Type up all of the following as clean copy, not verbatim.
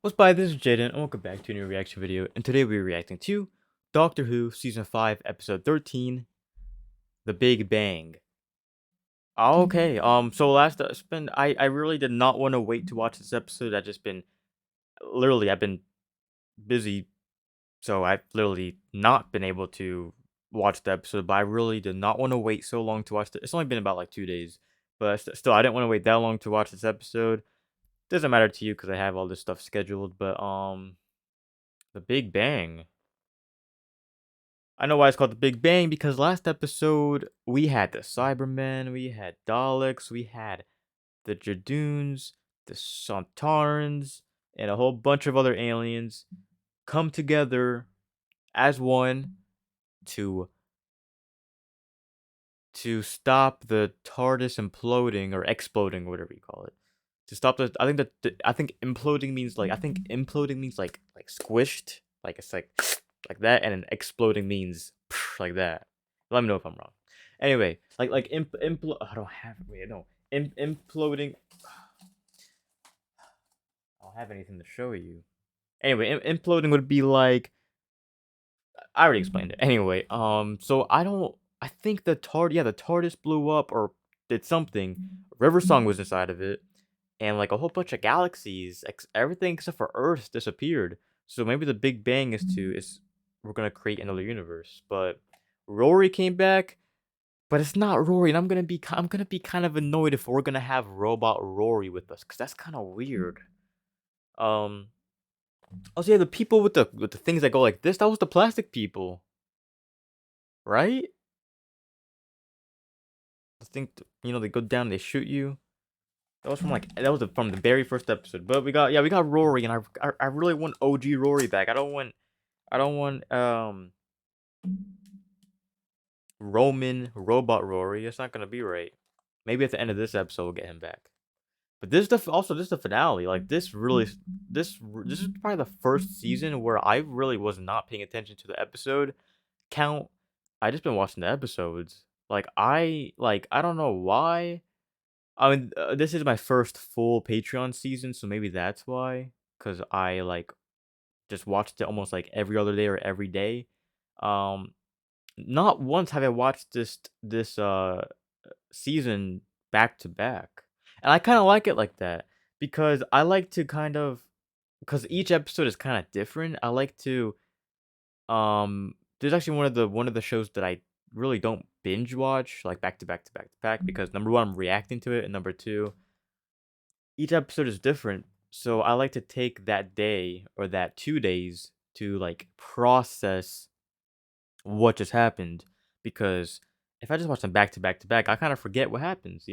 What's by, this is Jaden, and welcome back to a new reaction video, and today we're reacting to Doctor Who Season 5, Episode 13, The Big Bang. Okay, so last, I really did not want to wait to watch this episode. I've been busy, so I've literally not been able to watch the episode, but I really did not want to wait so long to watch it. It's only been about like 2 days, but still, I didn't want to wait that long to watch this episode. Doesn't matter to you because I have all this stuff scheduled, but, The Big Bang. I know why it's called The Big Bang, because last episode we had the Cybermen, we had Daleks, we had the Jadoons, the Sontarans, and a whole bunch of other aliens come together as one to stop the TARDIS imploding or exploding, whatever you call it. To stop the, I think imploding means like squished, like it's like that, and then exploding means like that. Let me know if I'm wrong. Anyway, I don't have wait no imploding. I don't have anything to show you. Anyway, imploding would be like, I already explained it. Anyway, so I don't. I think the TARDIS blew up or did something. River Song was inside of it, and like a whole bunch of galaxies, everything except for Earth disappeared. So maybe the Big Bang is we're gonna create another universe. But Rory came back, but it's not Rory, and I'm gonna be kind of annoyed if we're gonna have Robot Rory with us, cause that's kind of weird. Um. Also, yeah, the people with the things that go like this, that was the plastic people, right? I think they go down, they shoot you. From the very first episode. But we got Rory, and I really want OG Rory back. I don't want Roman robot Rory. It's not gonna be right. Maybe at the end of this episode we'll get him back. But this is the finale. Like this is probably the first season where I really was not paying attention to the episode count. I just been watching the episodes. I don't know why. I mean, this is my first full Patreon season, so maybe that's why. Cause I just watched it almost like every other day or every day. Um, Not once have I watched this season back to back, and I kind of like it like that because I like to because each episode is kind of different. I like to There's actually one of the shows that I really don't binge watch like back to back to back to back because number one, I'm reacting to it, and number two, each episode is different. So I like to take that day or that 2 days to process what just happened, because if I just watch them back to back to back, I kind of forget what happens.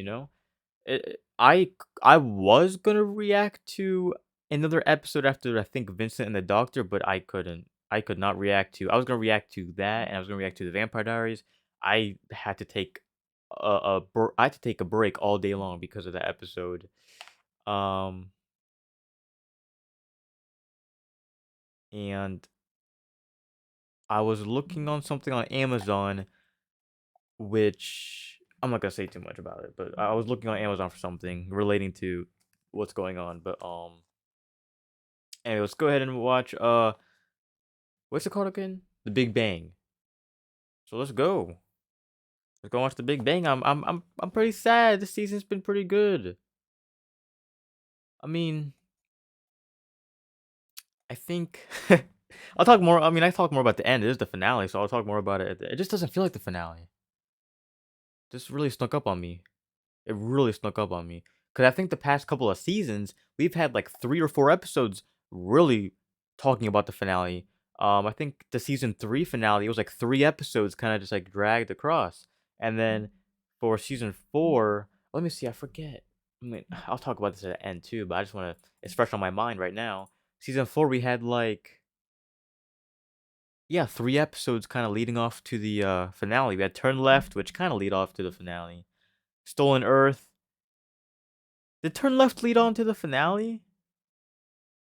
I was gonna react to another episode after I think Vincent and the Doctor, but I couldn't. I could not react to. I was gonna react to that, and I was gonna react to the Vampire Diaries. I had to take I had to take a break all day long because of that episode. Um, and I was looking on something on Amazon, which I'm not gonna say too much about it, but I was looking on Amazon for something relating to what's going on. But anyway, let's go ahead and watch what's it called again? The Big Bang. So let's go. Let's go watch The Big Bang. I'm pretty sad. This season's been pretty good. I mean, I think I'll talk more. I mean, I talk more about the end. It is the finale, so I'll talk more about it. It just doesn't feel like the finale. Just really snuck up on me. It really snuck up on me. Because I think the past couple of seasons, we've had like 3 or 4 episodes really talking about the finale. I think the season 3 finale, it was like 3 episodes kind of just like dragged across. And then for season 4, let me see, I forget. I mean, I'll talk about this at the end too, but I just want to, it's fresh on my mind right now. Season 4, we had yeah, 3 episodes kind of leading off to the finale. We had Turn Left, which kind of lead off to the finale. Stolen Earth. Did Turn Left lead on to the finale?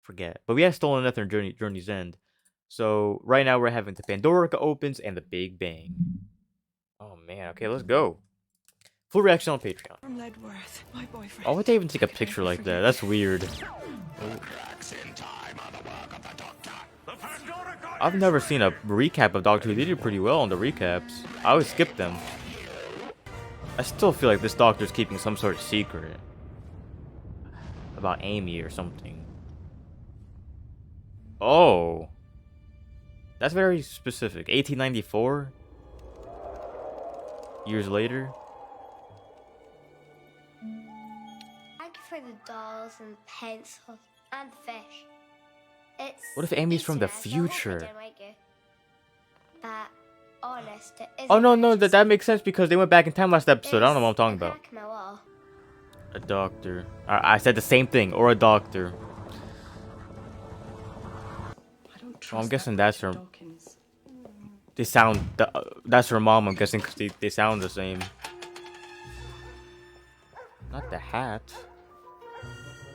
Forget. But we had Stolen Earth and Journey's End. So right now we're having the Pandorica opens and the Big Bang. Oh man, okay, let's go. Full reaction on Patreon. From Ledworth, my boyfriend. Why would they even take a picture like that? That's weird. I've never seen a recap of Doctor Who. They did pretty well on the recaps. I always skip them. I still feel like this Doctor's keeping some sort of secret about Amy or something. Oh, that's very specific. 1894. Years later. Thank you for the dolls and pencils and fish. What if Amy's from the eating us, so I hope it future? didn't wake you. But honest, it is Oh no, emergency. that makes sense because they went back in time last episode. I don't know what I'm talking There's about. a crack in my wall. A doctor. I said the same thing. Or a doctor. Well, I'm guessing that's her. They sound. That's her mom. I'm guessing because they sound the same. Not the hat.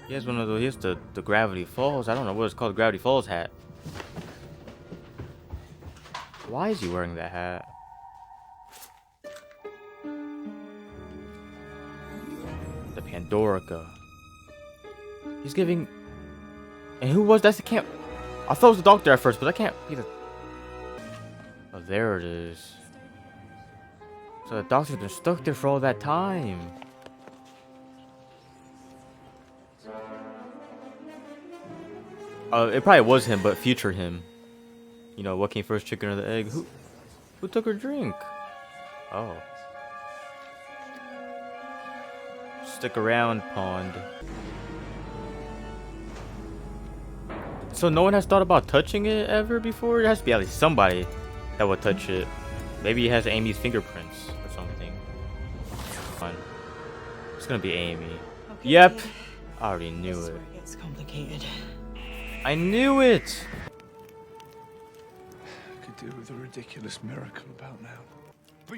He has one of those. He has the Gravity Falls. I don't know what it's called. Gravity Falls hat. Why is he wearing that hat? The Pandorica. He's giving. And who was that? I can't. I thought it was the doctor at first, but that can't be the. Oh, there it is. So the doctor's been stuck there for all that time. It probably was him, but future him. You know, what came first, chicken or the egg? Who took her drink? Oh. Stick around, pond. So no one has thought about touching it ever before? There has to be at least somebody that would touch it. Maybe it has Amy's fingerprints or something. Fine. It's gonna be Amy. Okay. Yep. I already knew This is it. where it gets complicated. I knew it! Could do with a ridiculous miracle about now.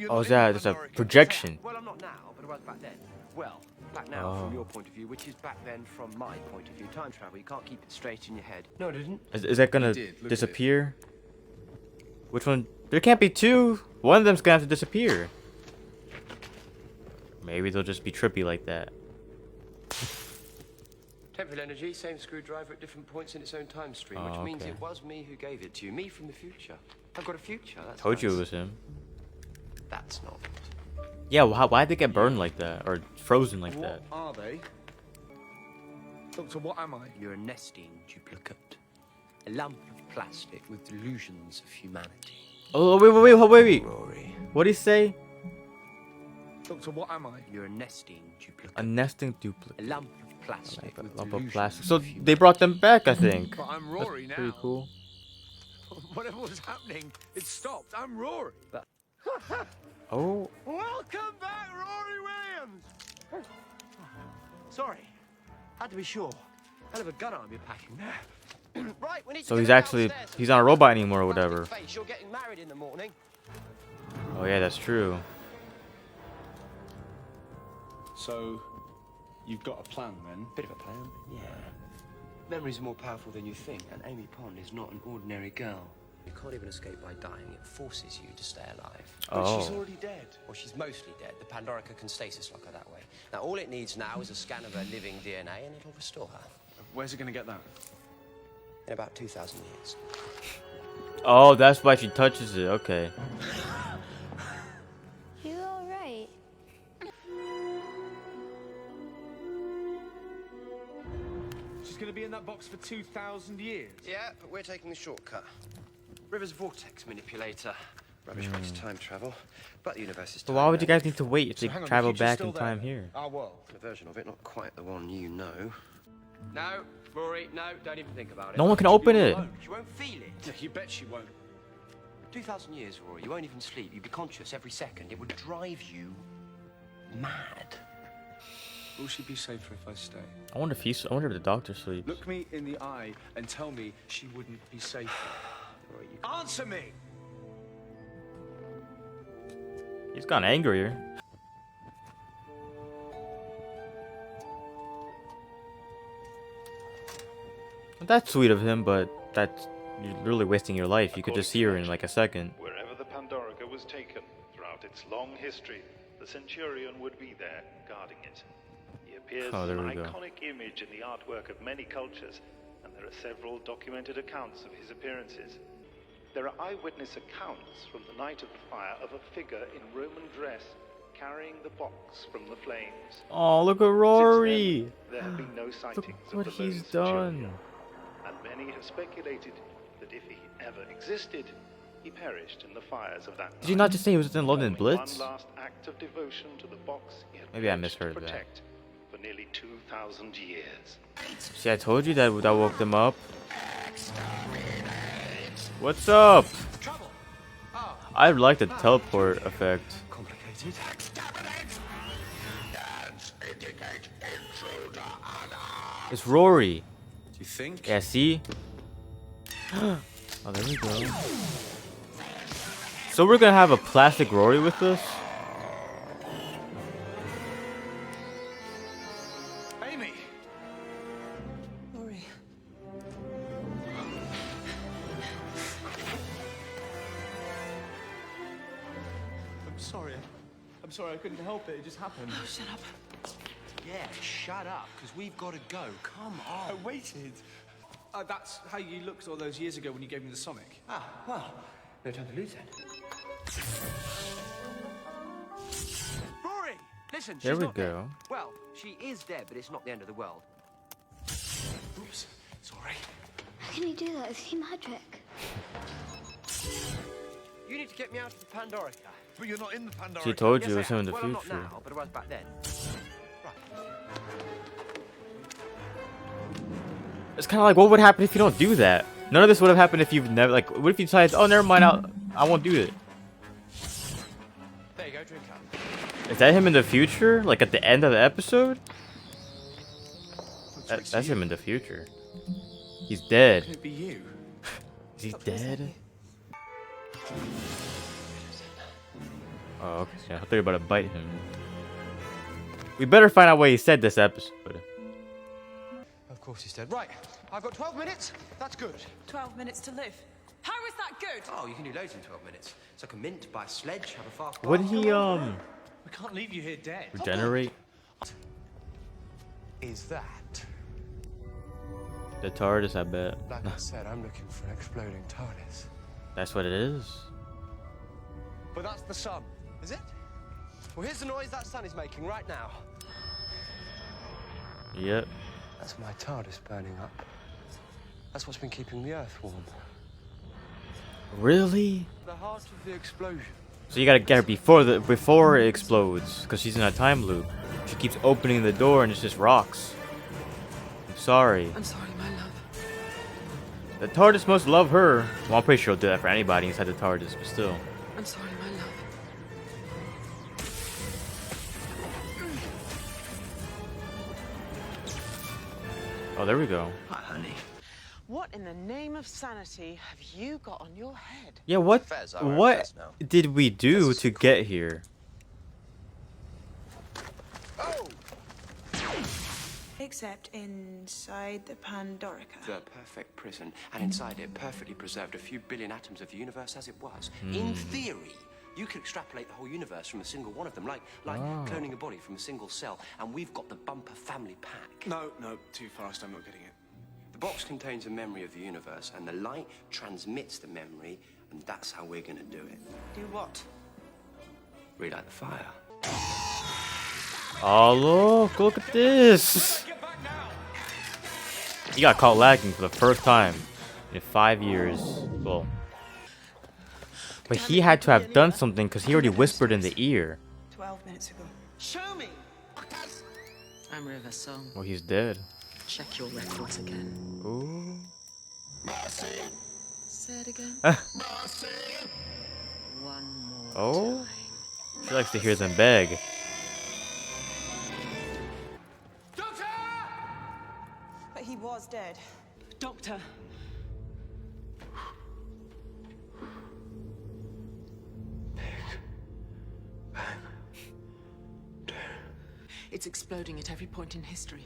Oh, is that just a projection? Well, I'm not now, but I was back then. Well, back now Oh. from your point of view, which is back then from my point of view. Time travel, you can't keep it straight in your head. No, I didn't. Is that gonna did, look at it. disappear? Which one? There can't be two. One of them's gonna have to disappear. Maybe they'll just be trippy like that. Temporal energy, same screwdriver at different points in its own time stream, which Oh, means okay. it was me who gave it to you. Me from the future. I've got a future. That's Told you it nice. was him. That's not. Yeah, well, why'd they get burned like that? Or frozen like What that? are they? Doctor, what am I? You're a nesting duplicate. A lump of plastic with delusions of humanity. Oh, wait. Rory. What'd he say? Doctor, what am I? You're a nesting duplicate. A nesting duplicate. A lump of plastic Like a with lump of delusions plastic. So of they humanity. brought them back, I think. But I'm That's Rory now. pretty cool. Whatever was happening, it stopped. I'm Rory. Oh, Welcome back, Rory Williams! Sorry, had to be sure. Hell of a gun arm you're packing there. Right, we need so to he's get actually downstairs. he's not a robot anymore or whatever. Face, you're getting married in the morning. Oh yeah, that's true. So, you've got a plan then? Bit of a plan, yeah. Memories are more powerful than you think, and Amy Pond is not an ordinary girl. You can't even escape by dying. It forces you to stay alive. But she's Oh, already dead. Well, she's mostly dead. The Pandorica can stasis lock her that way. Now, all it needs now is a scan of her living DNA, and it'll restore her. Where's it going to get that? In about 2,000 years. oh, that's why she touches it. Okay. You alright? She's going to be in that box for 2,000 years. Yeah, but we're taking the shortcut. River's vortex manipulator. Rubbish way to time travel. But the universe is So why would you time guys need to wait if So they hang on, the travel future's back still in there time then? here? Our world. bound. A version of it, not quite the one you know. No, Rory, no, don't even think about it. No one can open it. She won't feel it. Yeah, you bet she won't. 2,000 years, Rory, you won't even sleep. You'd be conscious every second. It would drive you mad. Will she be safer if I stay? I wonder if the doctor sleeps. Look me in the eye and tell me she wouldn't be safer. Rory, you Answer me! He's gotten angrier. That's sweet of him, but that's you're really wasting your life. You could just see her in like a second. Wherever the Pandorica was taken, throughout its long history, the Centurion would be there, guarding it. He appears Oh, as there an we go. iconic image in the artwork of many cultures, and there are several documented accounts of his appearances. There are eyewitness accounts from the night of the fire of a figure in Roman dress carrying the box from the flames. Oh, look at Since Rory. then, there have been no Look sightings what of the he's lone done. centurion, and many have speculated that if he ever existed, he perished in the fires of that Did you night, not just say he was in London performing Blitz? one last act of devotion to the box he had Maybe I pledged to misheard that. protect for nearly 2,000 years. See, I told you that woke them up. What's up? Trouble. Oh, I like the teleport effect. complicated. It's Rory. Do you think? Yeah, see? Oh, there we go. So we're gonna have a plastic Rory with us? Amy. Rory. I'm sorry. I'm sorry, I couldn't help it. It just happened. Oh, shut up. Yeah, shut up, because we've got to go. Come I on. waited. That's how you looked all those years ago when you gave me the Sonic. Ah, well, no time to lose then. Rory! Listen, There she's we not dead. go. Well, she is dead, but it's not the end of the world. Oops. Sorry. How can you do that? Is he magic? You need to get me out of the Pandorica. But you're not in the Pandora. She told you Yes, it was I him am. in the Well, I'm future. not now, but I was back then. Right. It's kind of like, what would happen if you don't do that? None of this would have happened if you've never, like, what if you decide, oh, never mind, I won't do it. There you go, drink up. Is that him in the future? Like, at the end of the episode? That's him in the future. He's dead. Could it be you? Is he dead? Oh, okay. I thought you were about to bite him. We better find out what he said this episode. Of course he's dead. Right, I've got 12 minutes. That's good. 12 minutes to live. How is that good? Oh, you can do loads in 12 minutes. So I can mint, buy a sledge, have a fast Would bath. he, We can't leave you here dead. regenerate? Is that? The TARDIS, I bet. Like I said, I'm looking for an exploding TARDIS. That's what it is. But that's the sun, is it? Well, here's the noise that sun is making right now. Yep. That's my TARDIS burning up. That's what's been keeping the Earth warm. Really? The heart of the explosion. So you gotta get her before it explodes, because she's in a time loop. She keeps opening the door and it's just rocks. I'm sorry. I'm sorry, my love. The TARDIS must love her. Well, I'm pretty sure it'll do that for anybody inside the TARDIS, but still. I'm sorry, my love. Oh, there we go. Hi, honey. What in the name of sanity have you got on your head? Yeah, what Fez, I wear what Fez now. did we do to get here? Oh! Except inside the Pandorica. The perfect prison, and inside it, perfectly preserved a few billion atoms of the universe as it was. In theory, you could extrapolate the whole universe from a single one of them, like cloning a body from a single cell, and we've got the bumper family pack. No, too fast. I'm not getting it. The box contains a memory of the universe, and the light transmits the memory, and that's how we're gonna do it. Do what? Relight the fire. Oh, look at this. He got caught lagging for the first time in 5 years. Well, but he had to have done something because he already whispered in the ear. 12 minutes ago. Show me! I'm River Song. Well, he's dead. Check your records again. Ooh. Say it again. One more Oh? time. She likes to hear them beg. Doctor! But he was dead. Doctor! It's exploding at every point in history.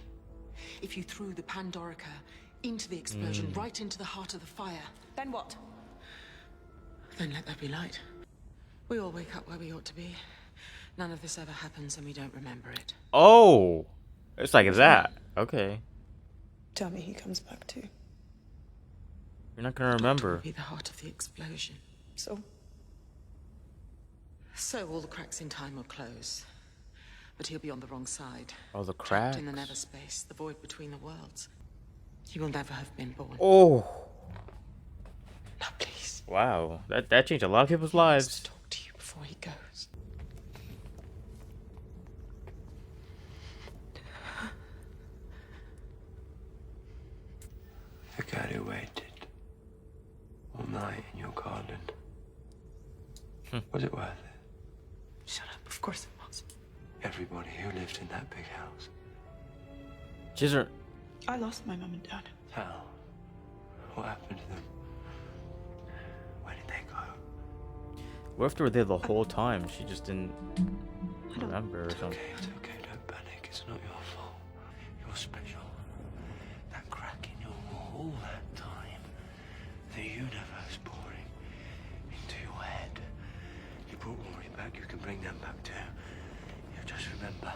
If you threw the Pandorica into the explosion, right into the heart of the fire, Then what? then let there be light. We all wake up where we ought to be. None of this ever happens and we don't remember it. Oh, It's like that. Okay. Tell me he comes back too. You're not gonna Will remember. be the heart of the explosion. So, So all the cracks in time will close. But he'll be on the wrong side. Oh, the Trapped cracks. in the nether space, the void between the worlds. He will never have been born. Oh. Now, please. Wow. That changed a lot of people's He wants lives. to talk to you before he goes. The girl who waited all night in your garden. Was it worth it? Shut up. Of course it was. Everybody who lived in that big house. Jizzer. I lost my mum and dad. How? What happened to them? Where did they go? What if they were there the whole time? She just didn't remember or something. Okay, it's okay. Don't panic. It's not your fault. You're special. That crack in your wall all that time. The universe pouring into your head. You brought Rory back. You can bring them back too. You just remember.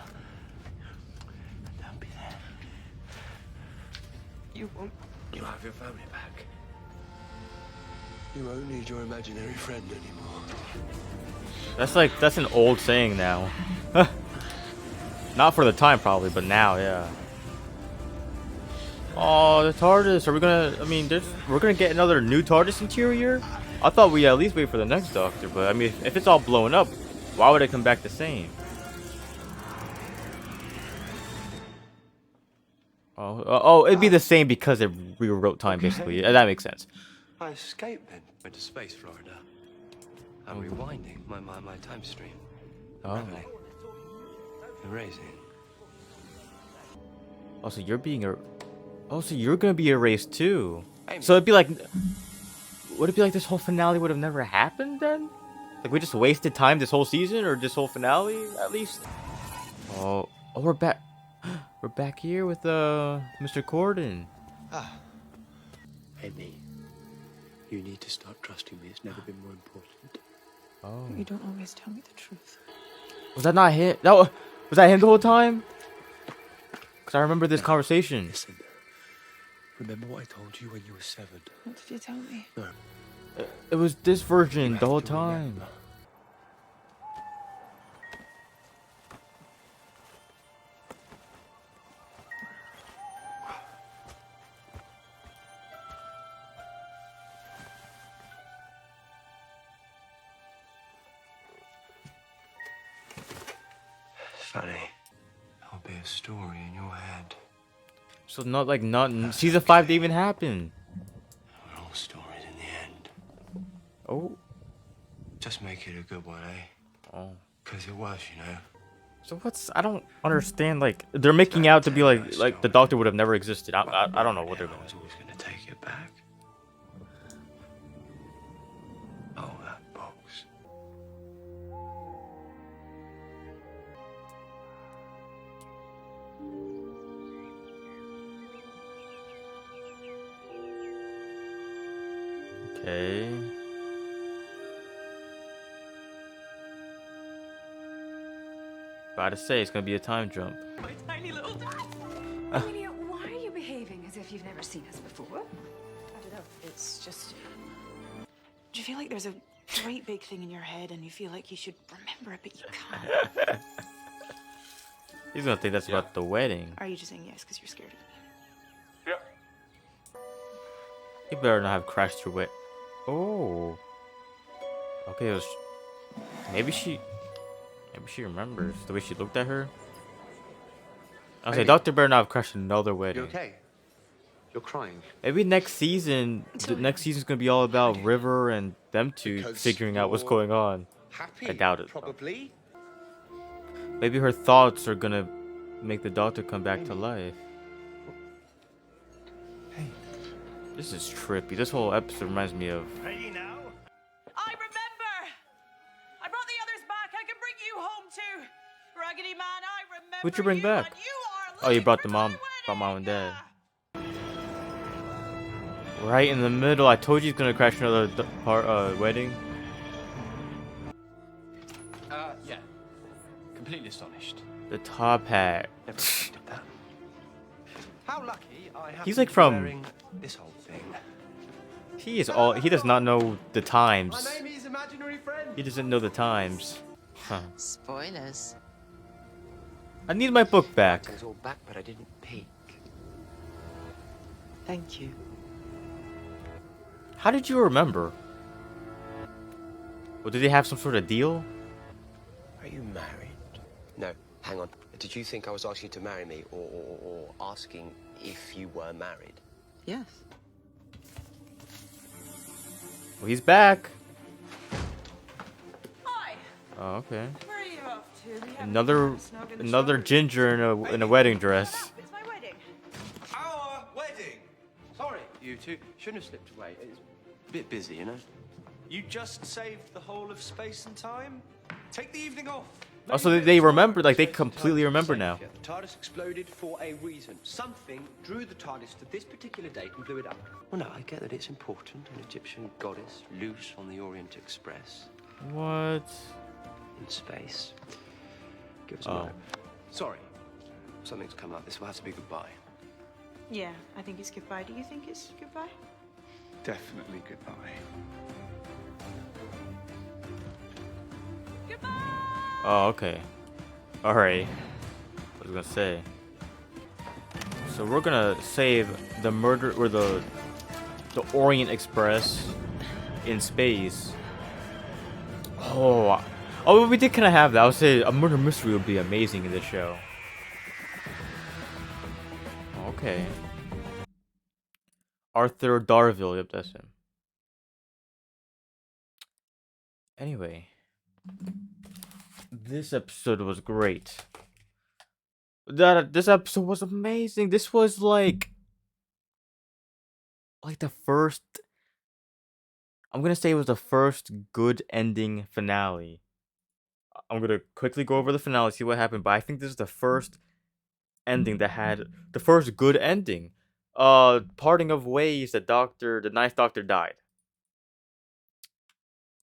And don't be there. You won't. You'll have your family back. You won't need your imaginary friend anymore. That's an old saying now. Not for the time probably, but now, yeah. Oh, the TARDIS. Are we gonna? I mean, we're gonna get another new TARDIS interior. I thought we at least wait for the next Doctor, but I mean, if it's all blown up, why would it come back the same? Oh, it'd be the same because it rewrote time, basically. That makes sense. I escaped then. Went to space, Florida. I'm rewinding my time stream. Unraveling. Erasing. Oh, so you're being Oh, so you're gonna be erased too. Amy. So it'd be like, would it be like this whole finale would have never happened then? Like we just wasted time this whole season or this whole finale at least? Oh, we're back. We're back here with Mr. Corden. Amy, you need to start trusting me. It's never been more important. Oh, You don't always tell me the truth. was that not him? Was that him the whole time? Cause I remember this conversation. Listen. Remember what I told you when you were 7? What did you tell me? No. It was this version You the whole have to time. remember. Funny. There'll be a story in your head. So not season 5 didn't even happen. We're all stories in the end. Oh. Just make it a good one, eh? Oh. Because it was, you know. So I don't understand, like, they're making out to be like the Doctor would have never existed. I don't know what they're I going was to do. always going to take it back. Oh, that box. Okay. Gotta say, it's gonna be a time jump. My tiny little dad. Amelia, why are you behaving as if you've never seen us before? I don't know. It's just. Do you feel like there's a great big thing in your head and you feel like you should remember it, but you can't? He's gonna think that's about the wedding. Are you just saying yes because you're scared of me? He better not have crashed through it. Oh. Okay, it was. Maybe she remembers the way she looked at her. I was like, Maybe. Doctor better not have crashed another wedding. You okay? You're crying. Maybe next season, the next season's gonna be all about River and them two Because figuring out what's you're going on. Happy? I doubt it, though. Probably. Maybe her thoughts are gonna make the Doctor come back to life. Hey. This is trippy. This whole episode reminds me of. Ready now? I remember! I brought the others back. I can bring you home too. Raggedy Man, I remember. Who'd you bring back? And you are Oh, you late brought for the my mom and dad. wedding. Right in the middle. I told you he's gonna crash another wedding. Yeah. Completely astonished. The top hat. Never expected that. How lucky I happen He's like to be from. wearing this whole thing. He is all. He does not know the times. I'm Amy's imaginary friend. He doesn't know the times. Huh. Spoilers. I need my book back. It was all back, but I didn't peek. Thank you. How did you remember? Well, did they have some sort of deal? Are you married? No, hang on. Did you think I was asking you to marry me, or asking if you were married? Yes. Well, he's back. Hi. Oh, okay. Where are you off to? We haven't Another been snug in the another shop. ginger in a wedding dress. It's my wedding. Our wedding! Sorry, you two. Shouldn't have slipped away. It's a bit busy, you know? You just saved the whole of space and time? Take the evening off. Also, they remember, like they completely remember now. The TARDIS exploded for a reason. Something drew the TARDIS to this particular date and blew it up. Well, no, I get that it's important. An Egyptian goddess loose on the Orient Express What? in space. Give us a Oh. moment. Sorry, something's come up. This will have to be goodbye. Yeah, I think it's goodbye. Do you think it's goodbye? Definitely goodbye. Oh, okay. Alright. What was I gonna say? So we're gonna save the murder or the Orient Express in space. Oh, we did kind of have that. I would say a murder mystery would be amazing in this show. Okay. Arthur Darville, yep, that's him. Anyway, this episode was great. This episode was amazing. This was like the first. I'm gonna say it was the first good ending finale. I'm gonna quickly go over the finale, see what happened, but I think this is the first ending that had the first good ending. Parting of ways. The Ninth Doctor died.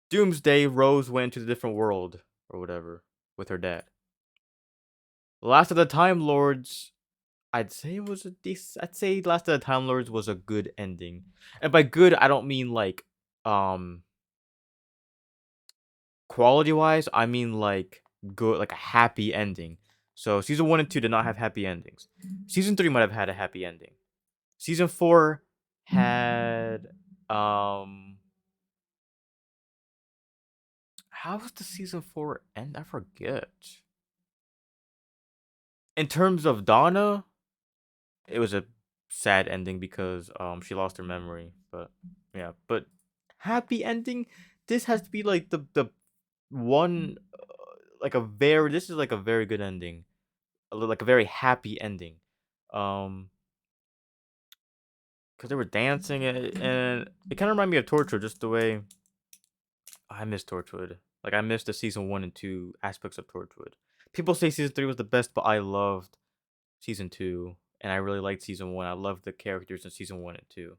Doomsday, Rose went to the different world or whatever with her dad. Last of the Time Lords, I'd say it was a decent. I'd say Last of the Time Lords was a good ending, and by good I don't mean like quality wise. I mean like good, like a happy ending. So season 1 and 2 did not have happy endings. Season 3 might have had a happy ending. Season 4 had how was the season 4 end? I forget. In terms of Donna, it was a sad ending because she lost her memory. But yeah, but happy ending. This has to be like the one like a very this is like a very good ending, like a very happy ending. Because they were dancing and it kind of reminded me of Torchwood, just the way I miss Torchwood. Like I missed the season 1 and 2 aspects of Torchwood. People say season 3 was the best, but I loved season 2 and I really liked season 1. I loved the characters in season 1 and 2.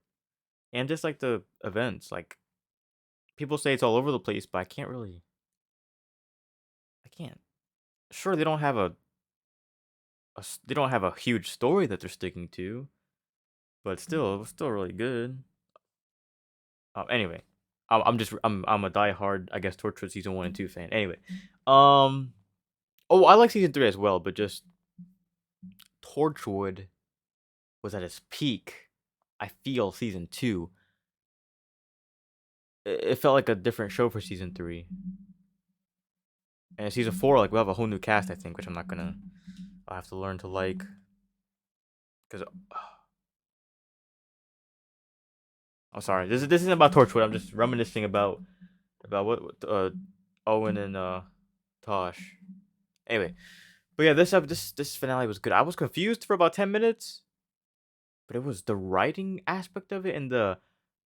And just like the events, like people say it's all over the place, but I can't. Sure, they don't have they don't have a huge story that they're sticking to, but still, it was still really good. Anyway, I'm a diehard, I guess, Torchwood season 1 and 2 fan. Anyway, oh, I like season 3 as well, but just Torchwood was at its peak. I feel season 2. It felt like a different show for season 3. And season 4, like, we'll have a whole new cast, I think, which I'll have to learn to like. Because, I'm sorry, this isn't about Torchwood. I'm just reminiscing about what Owen and Tosh. Anyway, but yeah, this finale was good. I was confused for about 10 minutes, but it was the writing aspect of it and the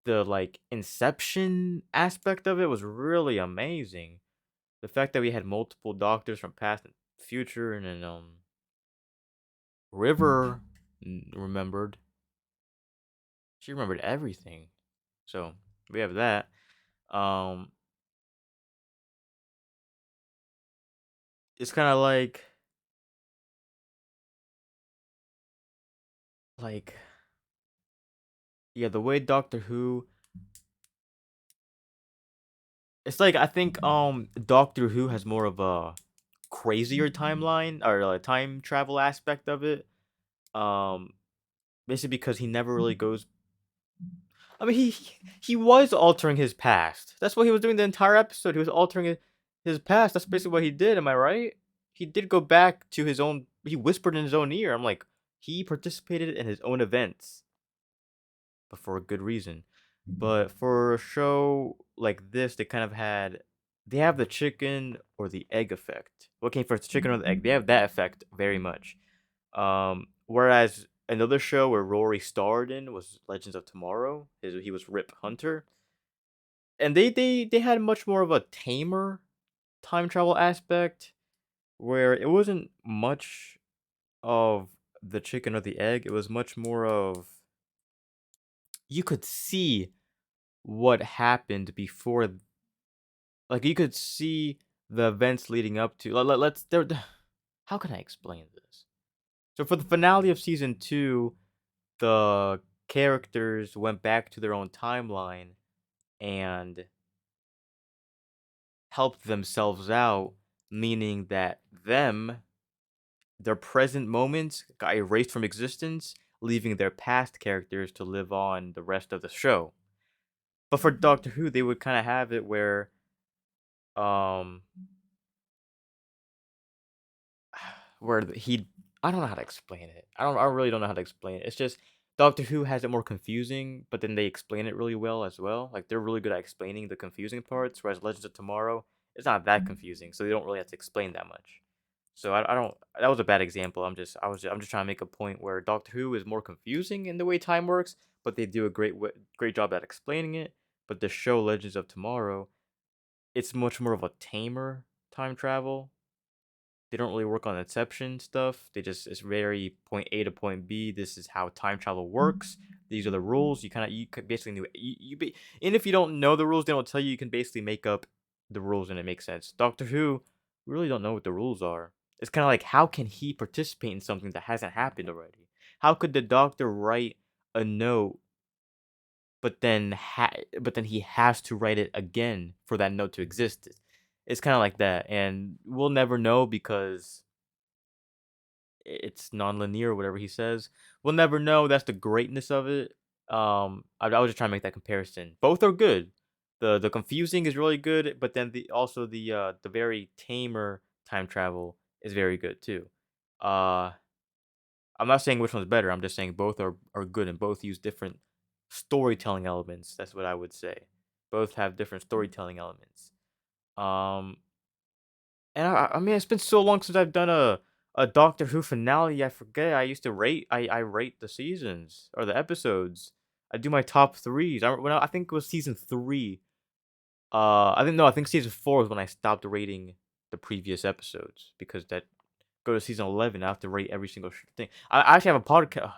like Inception aspect of it was really amazing. The fact that we had multiple doctors from past and future, and then River remembered. She remembered everything. So we have that. It's kind of like like, yeah, the way Doctor Who, it's like I think Doctor Who has more of a crazier timeline or a time travel aspect of it. Um, Basically because he never really goes. I mean, he was altering his past. That's what he was doing the entire episode. He was altering his past. That's basically what he did. Am I right? He did go back to his own. He whispered in his own ear. I'm like, he participated in his own events, but for a good reason. But for a show like this, they kind of had. They have the chicken or the egg effect. What came first, the chicken or the egg? They have that effect very much. Whereas another show where Rory starred in was Legends of Tomorrow. He was Rip Hunter, and they had much more of a tamer time travel aspect, where it wasn't much of the chicken or the egg. It was much more of you could see what happened before, like you could see the events leading up to. Let's there. How can I explain this? So for the finale of season 2, the characters went back to their own timeline and helped themselves out, meaning that their present moments got erased from existence, leaving their past characters to live on the rest of the show. But for Doctor Who, they would kind of have it where, um, he, I don't know how to explain it. I really don't know how to explain it. It's just Doctor Who has it more confusing, but then they explain it really well as well. Like they're really good at explaining the confusing parts, whereas Legends of Tomorrow, it's not that confusing, so they don't really have to explain that much. So I don't. That was a bad example. I'm just trying to make a point where Doctor Who is more confusing in the way time works, but they do a great job at explaining it. But the show Legends of Tomorrow, it's much more of a tamer time travel. They don't really work on inception stuff. It's very point A to point B. This is how time travel works. These are the rules. You could basically and if you don't know the rules, they don't tell you. You can basically make up the rules and it makes sense. Doctor Who, we really don't know what the rules are. It's kind of like, how can he participate in something that hasn't happened already? How could the Doctor write a note, but then he has to write it again for that note to exist? It's kind of like that, and we'll never know because it's non-linear, whatever he says. We'll never know. That's the greatness of it. I was just trying to make that comparison. Both are good. The confusing is really good, but then the very tamer time travel is very good too. Uh, I'm not saying which one's better. I'm just saying both are good and both use different storytelling elements. That's what I would say. Both have different storytelling elements. Um, and I mean, it's been so long since I've done a Doctor Who finale. I forget. I rate the seasons or the episodes. I do my top threes. I think it was season 3. I think season 4 was when I stopped rating the previous episodes, because that go to season 11, I have to rate every single thing. I actually have a podcast.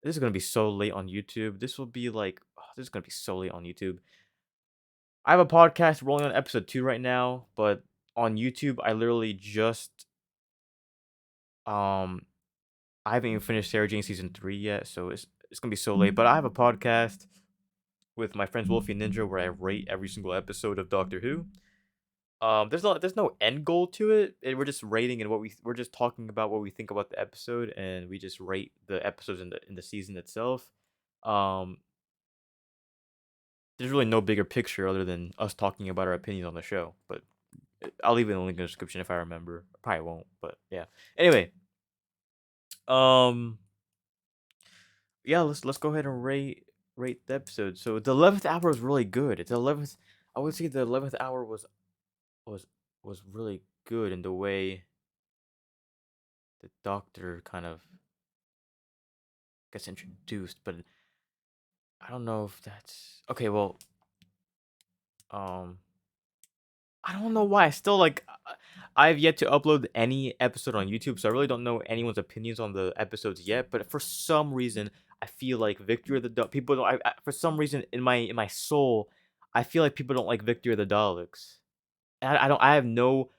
This is gonna be so late on YouTube. This is gonna be so late on YouTube. I have a podcast rolling on episode 2 right now, but on YouTube, I literally just um I haven't even finished Sarah Jane season 3 yet, so it's gonna be so late. But I have a podcast with my friends Wolfie and Ninja where I rate every single episode of Doctor Who. There's no end goal to it. We're just rating and we're just talking about what we think about the episode, and we just rate the episodes in the season itself. Um, there's really no bigger picture other than us talking about our opinions on the show. But I'll leave it in the link in the description if I remember. I probably won't, but yeah. Anyway, um, yeah, let's go ahead and rate the episode. So the 11th hour was really good. It's the 11th. I would say the 11th hour was was really good in the way the Doctor kind of gets introduced, but I don't know if that's okay. Well, um, I don't know why. I still I've yet to upload any episode on YouTube, so I really don't know anyone's opinions on the episodes yet. But for some reason, I feel like Victory of the people don't. For some reason in my soul, I feel like people don't like Victory of the Daleks. And I don't. I have no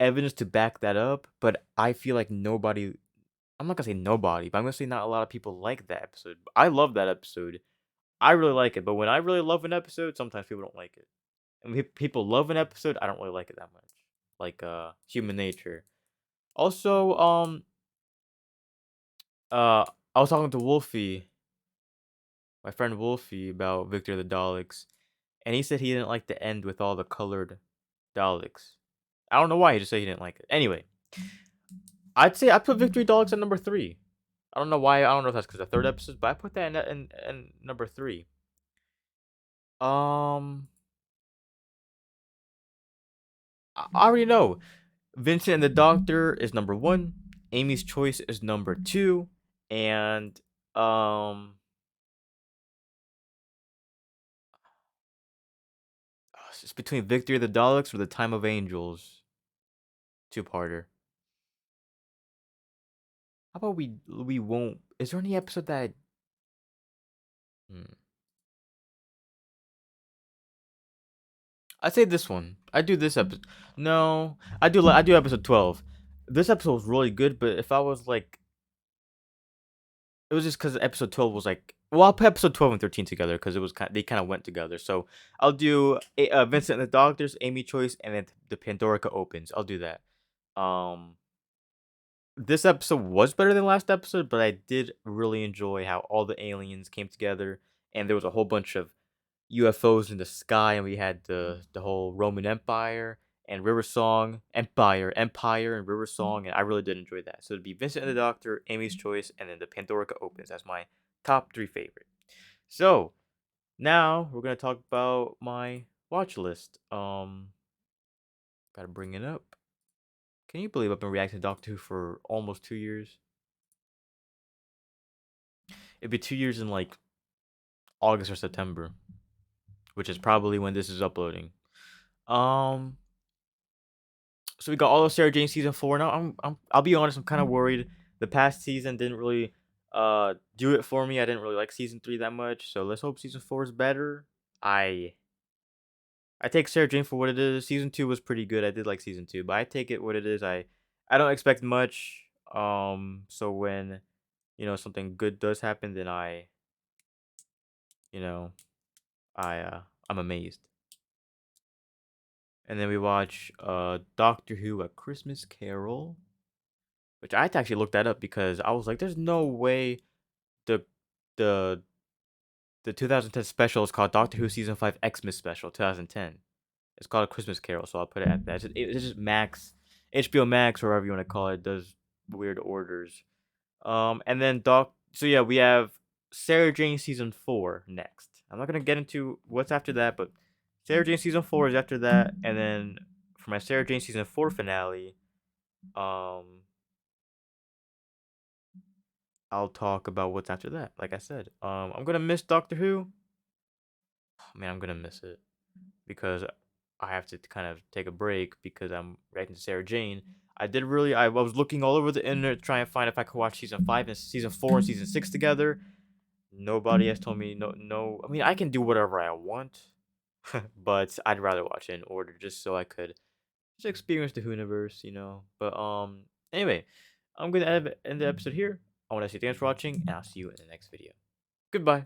evidence to back that up, but I feel like nobody I'm not gonna say nobody, but I'm gonna say not a lot of people like that episode. I love that episode. I really like it, but when I really love an episode, sometimes people don't like it. And when people love an episode, I don't really like it that much. Like Human Nature. Also, I was talking to Wolfie, my friend Wolfie, about Victor the Daleks, and he said he didn't like the end with all the colored Daleks. I don't know why, he just said he didn't like it. Anyway, I'd say I put Victory Daleks at number 3. I don't know why. I don't know if that's because the third episode, but I put that in number 3. I already know. Vincent and the Doctor is number 1. Amy's Choice is number 2, and it's between Victory of the Daleks or The Time of Angels. 2-parter. How about we won't? Is there any episode that? I'd say this one. I do this episode. No, I do episode 12. This episode was really good, but if I was like, it was just because episode 12 was like, well, I'll put episode 12 and 13 together because it was they kind of went together. So I'll do Vincent and the Doctors, Amy Choice, and then the Pandorica opens. I'll do that. This episode was better than last episode, but I did really enjoy how all the aliens came together, and there was a whole bunch of UFOs in the sky, and we had the whole Roman Empire and River Song Empire and River Song, and I really did enjoy that. So it'd be Vincent and the Doctor, Amy's Choice, and then the Pandorica opens. That's my top 3 favorite. So now we're gonna talk about my watch list. Gotta bring it up. Can you believe I've been reacting to Doctor Who for almost 2 years? It'd be 2 years in like August or September, which is probably when this is uploading. So we got all of Sarah Jane season 4 now. I'll be honest, I'm kind of worried. The past season didn't really do it for me. I didn't really like season 3 that much. So let's hope season 4 is better. I take Sarah Jane for what it is. Season 2 was pretty good. I did like season 2, but I take it what it is. I don't expect much. So when something good does happen, then I'm amazed. And then we watch Doctor Who: A Christmas Carol, which I had to actually look that up because I was like, there's no way the the 2010 special is called Doctor Who Season 5 Xmas Special 2010. It's called A Christmas Carol, so I'll put it at that. It's just Max, HBO Max, or whatever you want to call it, does weird orders. And then so yeah, we have Sarah Jane season 4 next. I'm not gonna get into what's after that, but Sarah Jane season 4 is after that, and then for my Sarah Jane season 4 finale, I'll talk about what's after that. Like I said, I'm gonna miss Doctor Who. Man, I'm gonna miss it because I have to kind of take a break because I'm reacting to Sarah Jane. I was looking all over the internet trying to find if I could watch season 5 and season 4 and season 6 together. Nobody has told me no. I mean, I can do whatever I want, but I'd rather watch it in order just so I could just experience the Whoniverse, But anyway, I'm gonna end the episode here. I want to say thanks for watching, and I'll see you in the next video. Goodbye.